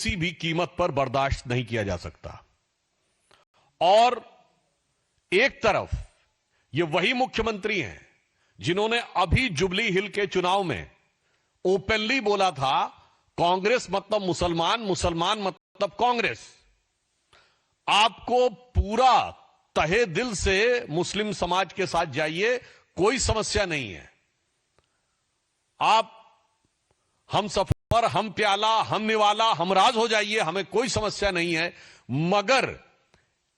किसी भी कीमत पर बर्दाश्त नहीं किया जा सकता। और एक तरफ ये वही मुख्यमंत्री हैं जिन्होंने अभी जुबली हिल के चुनाव में ओपनली बोला था कांग्रेस मतलब मुसलमान, मुसलमान मतलब कांग्रेस। आपको पूरा तहे दिल से मुस्लिम समाज के साथ जाइए, कोई समस्या नहीं है। आप हम सफर, हम प्याला, हम निवाला, हम राज हो जाइए, हमें कोई समस्या नहीं है। मगर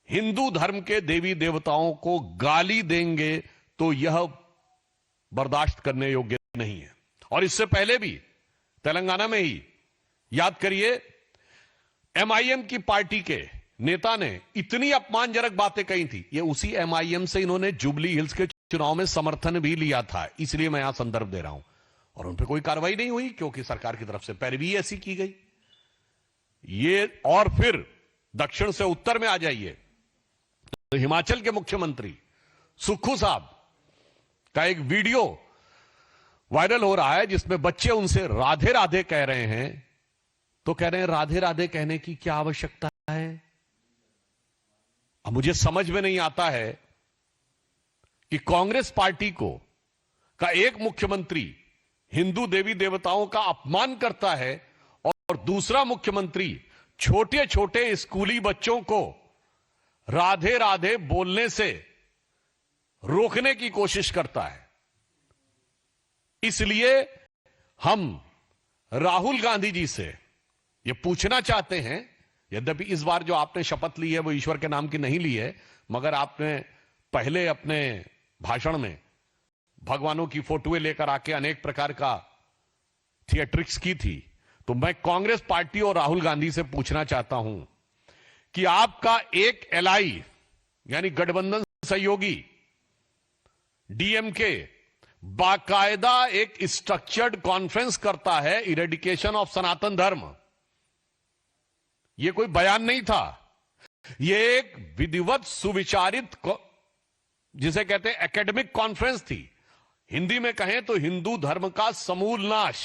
हिंदू धर्म के देवी देवताओं को गाली देंगे तो यह बर्दाश्त करने योग्य नहीं है। और इससे पहले भी तेलंगाना में ही याद करिए, एमआईएम की पार्टी के नेता ने इतनी अपमानजनक बातें कही थी। ये उसी एमआईएम से इन्होंने जुबली हिल्स के चुनाव में समर्थन भी लिया था, इसलिए मैं यहां संदर्भ दे रहा हूं। और उन पर कोई कार्रवाई नहीं हुई क्योंकि सरकार की तरफ से पैरवी ऐसी की गई। ये और फिर दक्षिण से उत्तर में आ जाइए तो हिमाचल के मुख्यमंत्री सुक्खू साहब का एक वीडियो वायरल हो रहा है जिसमें बच्चे उनसे राधे राधे कह रहे हैं। तो कह रहे हैं राधे राधे कहने की क्या आवश्यकता है। अब मुझे समझ में नहीं आता है कि कांग्रेस पार्टी का एक मुख्यमंत्री हिंदू देवी देवताओं का अपमान करता है और दूसरा मुख्यमंत्री छोटे छोटे स्कूली बच्चों को राधे राधे बोलने से रोकने की कोशिश करता है। इसलिए हम राहुल गांधी जी से यह पूछना चाहते हैं, यद्यपि इस बार जो आपने शपथ ली है वो ईश्वर के नाम की नहीं ली है, मगर आपने पहले अपने भाषण में भगवानों की फोटोएं लेकर आके अनेक प्रकार का थिएट्रिक्स की थी। तो मैं कांग्रेस पार्टी और राहुल गांधी से पूछना चाहता हूं कि आपका एक एलआई यानी गठबंधन सहयोगी डीएमके बाकायदा एक स्ट्रक्चर्ड कॉन्फ्रेंस करता है इरेडिकेशन ऑफ सनातन धर्म। यह कोई बयान नहीं था, यह एक विधिवत सुविचारित जिसे कहते हैं एकेडमिक कॉन्फ्रेंस थी। हिंदी में कहें तो हिंदू धर्म का समूल नाश।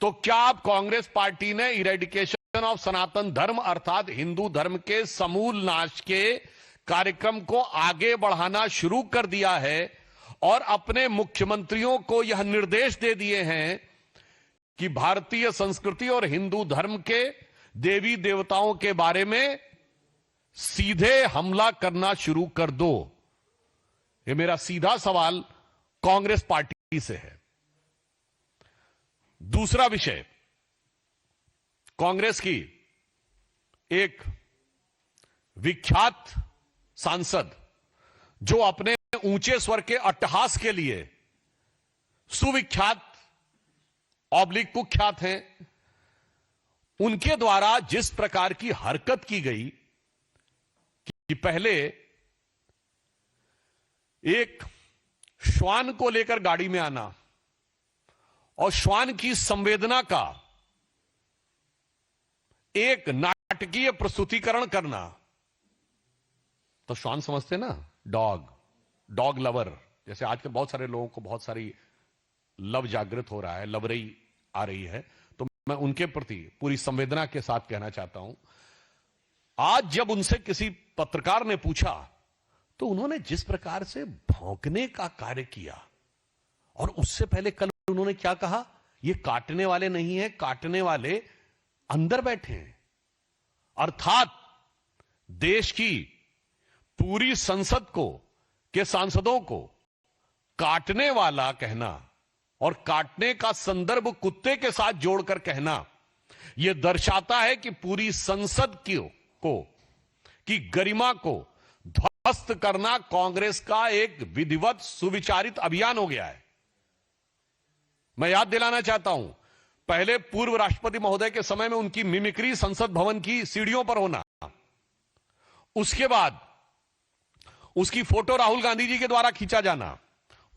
तो क्या आप कांग्रेस पार्टी ने इरेडिकेशन ऑफ सनातन धर्म अर्थात हिंदू धर्म के समूल नाश के कार्यक्रम को आगे बढ़ाना शुरू कर दिया है और अपने मुख्यमंत्रियों को यह निर्देश दे दिए हैं कि भारतीय संस्कृति और हिंदू धर्म के देवी देवताओं के बारे में सीधे हमला करना शुरू कर दो। यह मेरा सीधा सवाल कांग्रेस पार्टी से है। दूसरा विषय, कांग्रेस की एक विख्यात सांसद जो अपने ऊंचे स्वर के अट्टहास के लिए सुविख्यात ऑब्लिक कुख्यात हैं, उनके द्वारा जिस प्रकार की हरकत की गई कि पहले एक श्वान को लेकर गाड़ी में आना और श्वान की संवेदना का एक नाटकीय प्रस्तुतिकरण करना। तो श्वान समझते ना, डॉग लवर, जैसे आज के बहुत सारे लोगों को बहुत सारी लव जागृत हो रहा है, लवरई आ रही है, तो मैं उनके प्रति पूरी संवेदना के साथ कहना चाहता हूं। आज जब उनसे किसी पत्रकार ने पूछा तो उन्होंने जिस प्रकार से भौंकने का कार्य किया, और उससे पहले कल उन्होंने क्या कहा, ये काटने वाले नहीं है, काटने वाले अंदर बैठे हैं। अर्थात देश की पूरी संसद के सांसदों को काटने वाला कहना और काटने का संदर्भ कुत्ते के साथ जोड़कर कहना, यह दर्शाता है कि पूरी संसद की गरिमा को ध्वस्त करना कांग्रेस का एक विधिवत सुविचारित अभियान हो गया है। मैं याद दिलाना चाहता हूं, पहले पूर्व राष्ट्रपति महोदय के समय में उनकी मिमिक्री संसद भवन की सीढ़ियों पर होना, उसके बाद उसकी फोटो राहुल गांधी जी के द्वारा खींचा जाना,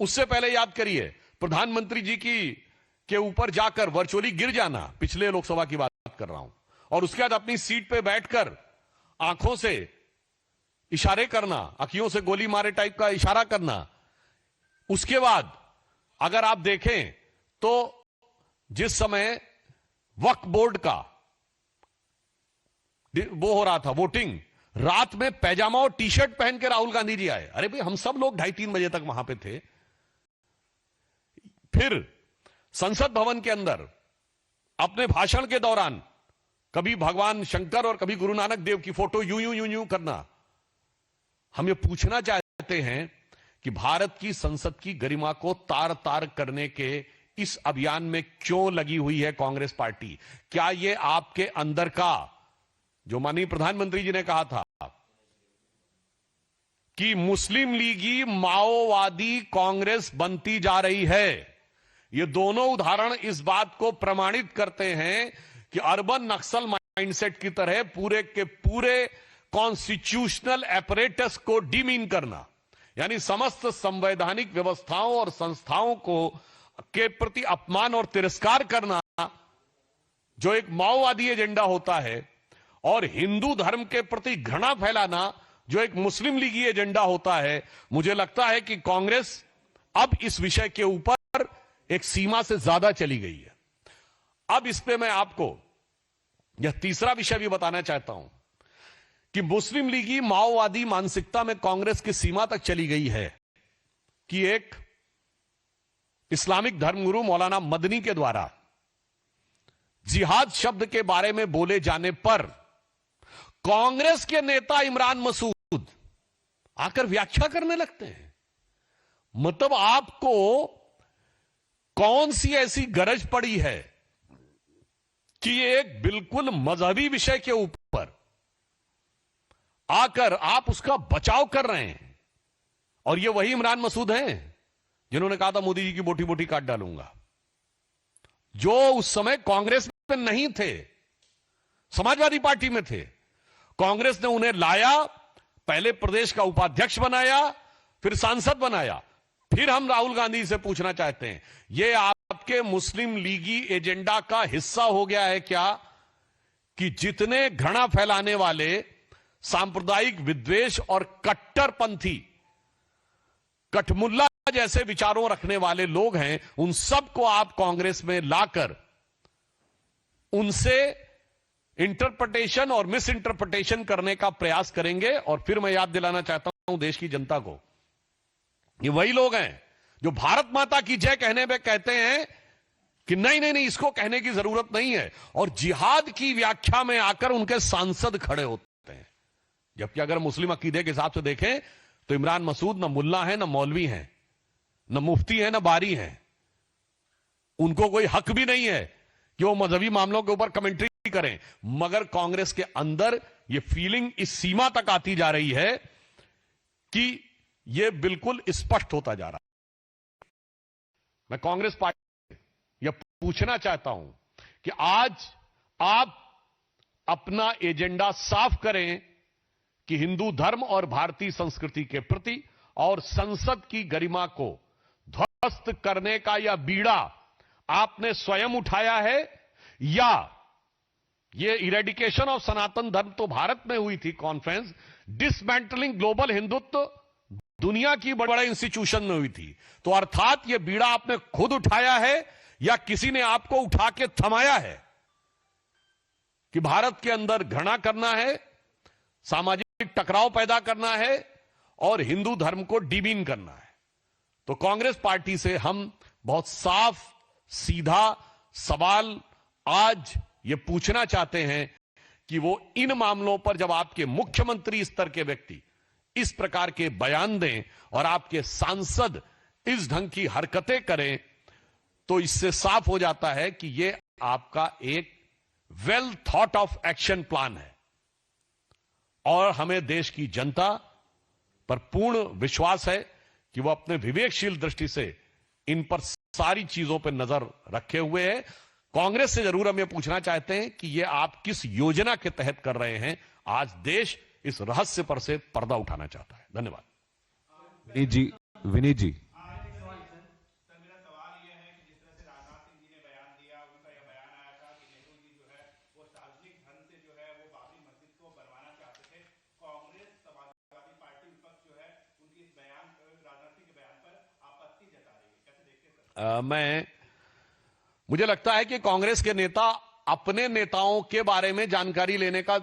उससे पहले याद करिए प्रधानमंत्री जी के ऊपर जाकर वर्चुअली गिर जाना, पिछले लोकसभा की बात कर रहा हूं, और उसके बाद अपनी सीट पे बैठकर आंखों से इशारे करना, आंखों से गोली मारे टाइप का इशारा करना। उसके बाद अगर आप देखें तो जिस समय वक्फ बोर्ड का वो हो रहा था वोटिंग, रात में पैजामा और टी शर्ट पहन के राहुल गांधी जी आए। अरे भाई, हम सब लोग 2:30-3 बजे तक वहां पे थे। फिर संसद भवन के अंदर अपने भाषण के दौरान कभी भगवान शंकर और कभी गुरु नानक देव की फोटो यूं यूं यूं यूं करना। हम ये पूछना चाहते हैं कि भारत की संसद की गरिमा को तार तार करने के इस अभियान में क्यों लगी हुई है कांग्रेस पार्टी? क्या ये आपके अंदर का, जो माननीय प्रधानमंत्री जी ने कहा था कि मुस्लिम लीगी माओवादी कांग्रेस बनती जा रही है, ये दोनों उदाहरण इस बात को प्रमाणित करते हैं कि अर्बन नक्सल माइंडसेट की तरह पूरे के पूरे कॉन्स्टिट्यूशनल एपरेटस को डिमीन करना, यानी समस्त संवैधानिक व्यवस्थाओं और संस्थाओं को के प्रति अपमान और तिरस्कार करना, जो एक माओवादी एजेंडा होता है, और हिंदू धर्म के प्रति घृणा फैलाना, जो एक मुस्लिम लीगी एजेंडा होता है। मुझे लगता है कि कांग्रेस अब इस विषय के ऊपर एक सीमा से ज्यादा चली गई है। अब इस पे मैं आपको यह तीसरा विषय भी बताना चाहता हूं कि मुस्लिम लीगी माओवादी मानसिकता में कांग्रेस की सीमा तक चली गई है कि एक इस्लामिक धर्मगुरु मौलाना मदनी के द्वारा जिहाद शब्द के बारे में बोले जाने पर कांग्रेस के नेता इमरान मसूद आकर व्याख्या करने लगते हैं। मतलब आपको कौन सी ऐसी गरज पड़ी है कि एक बिल्कुल मजहबी विषय के ऊपर आकर आप उसका बचाव कर रहे हैं? और ये वही इमरान मसूद हैं जिन्होंने कहा था मोदी जी की बोटी बोटी काट डालूंगा, जो उस समय कांग्रेस में नहीं थे, समाजवादी पार्टी में थे। कांग्रेस ने उन्हें लाया, पहले प्रदेश का उपाध्यक्ष बनाया, फिर सांसद बनाया। फिर हम राहुल गांधी से पूछना चाहते हैं, यह आपके मुस्लिम लीगी एजेंडा का हिस्सा हो गया है क्या कि जितने घृणा फैलाने वाले सांप्रदायिक विद्वेष और कट्टरपंथी कठमुल्ला जैसे विचारों रखने वाले लोग हैं, उन सबको आप कांग्रेस में लाकर उनसे इंटरप्रिटेशन और मिस इंटरप्रिटेशन करने का प्रयास करेंगे? और फिर मैं याद दिलाना चाहता हूं देश की जनता को, ये वही लोग हैं जो भारत माता की जय कहने में कहते हैं कि नहीं नहीं नहीं, इसको कहने की जरूरत नहीं है, और जिहाद की व्याख्या में आकर उनके सांसद खड़े होते हैं। जबकि अगर मुस्लिम अकीदे के हिसाब से देखें तो इमरान मसूद न मुल्ला है, न मौलवी है, न मुफ्ती है, न बारी है। उनको कोई हक भी नहीं है कि वो मजहबी मामलों के ऊपर कमेंट्री करें। मगर कांग्रेस के अंदर ये फीलिंग इस सीमा तक आती जा रही है कि ये बिल्कुल स्पष्ट होता जा रहा है। मैं कांग्रेस पार्टी यह पूछना चाहता हूं कि आज आप अपना एजेंडा साफ करें कि हिंदू धर्म और भारतीय संस्कृति के प्रति और संसद की गरिमा को ध्वस्त करने का यह बीड़ा आपने स्वयं उठाया है, या ये इरेडिकेशन ऑफ सनातन धर्म तो भारत में हुई थी कॉन्फ्रेंस, डिसमेंटलिंग ग्लोबल हिंदुत्व दुनिया की बड़े बड़े इंस्टीट्यूशन में हुई थी। तो अर्थात यह बीड़ा आपने खुद उठाया है या किसी ने आपको उठा के थमाया है कि भारत के अंदर घृणा करना है, सामाजिक टकराव पैदा करना है और हिंदू धर्म को डिमीन करना है। तो कांग्रेस पार्टी से हम बहुत साफ सीधा सवाल आज ये पूछना चाहते हैं कि वो इन मामलों पर जब आपके मुख्यमंत्री स्तर के व्यक्ति इस प्रकार के बयान दें और आपके सांसद इस ढंग की हरकतें करें, तो इससे साफ हो जाता है कि ये आपका एक well thought of action plan है। और हमें देश की जनता पर पूर्ण विश्वास है कि वो अपने विवेकशील दृष्टि से इन पर सारी चीजों पर नजर रखे हुए हैं। कांग्रेस से जरूर हम ये पूछना चाहते हैं कि ये आप किस योजना के तहत कर रहे हैं? आज देश इस रहस्य पर से पर्दा उठाना चाहता है। धन्यवाद। विनीत जी मुझे लगता है कि कांग्रेस के नेता अपने नेताओं के बारे में जानकारी लेने का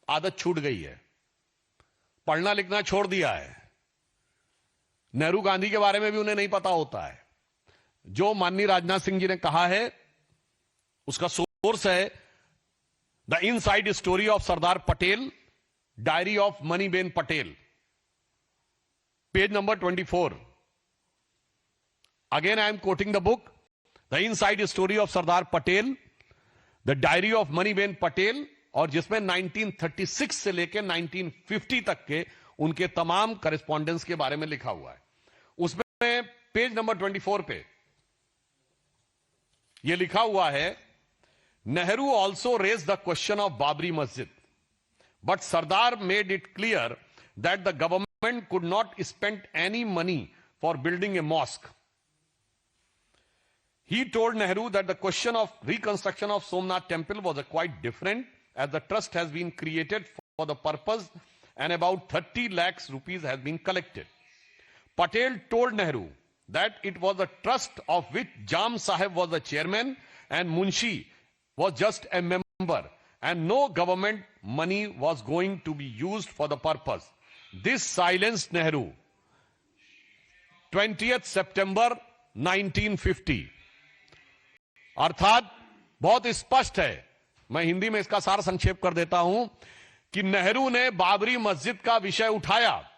आदत छूट गई है, पढ़ना लिखना छोड़ दिया है। नेहरू गांधी के बारे में भी उन्हें नहीं पता होता है। जो माननीय राजनाथ सिंह जी ने कहा है उसका सोर्स है the inside story of Sardar Patel, diary of Maniben Patel, page number 24। Again I am quoting the book, the inside story of Sardar Patel, the diary of Maniben Patel, और जिसमें 1936 से लेकर 1950 तक के उनके तमाम करेस्पॉन्डेंस के बारे में लिखा हुआ है। उसमें पेज नंबर 24 पे यह लिखा हुआ है, Nehru also raise the question of Babri Masjid, but Sardar made it clear that the government could not spend any money for building a mosque. He told Nehru that the question of reconstruction of Somnath temple was quite different, as the trust has been created for the purpose and about 30 lakhs rupees has been collected. Patel told Nehru that it was a trust of which Jam Sahib was the chairman and Munshi was just a member, and no government money was going to be used for the purpose. This silenced Nehru. 20th September 1950. अर्थात बहुत स्पष्ट है, मैं हिंदी में इसका सार संक्षेप कर देता हूं कि नेहरू ने बाबरी मस्जिद का विषय उठाया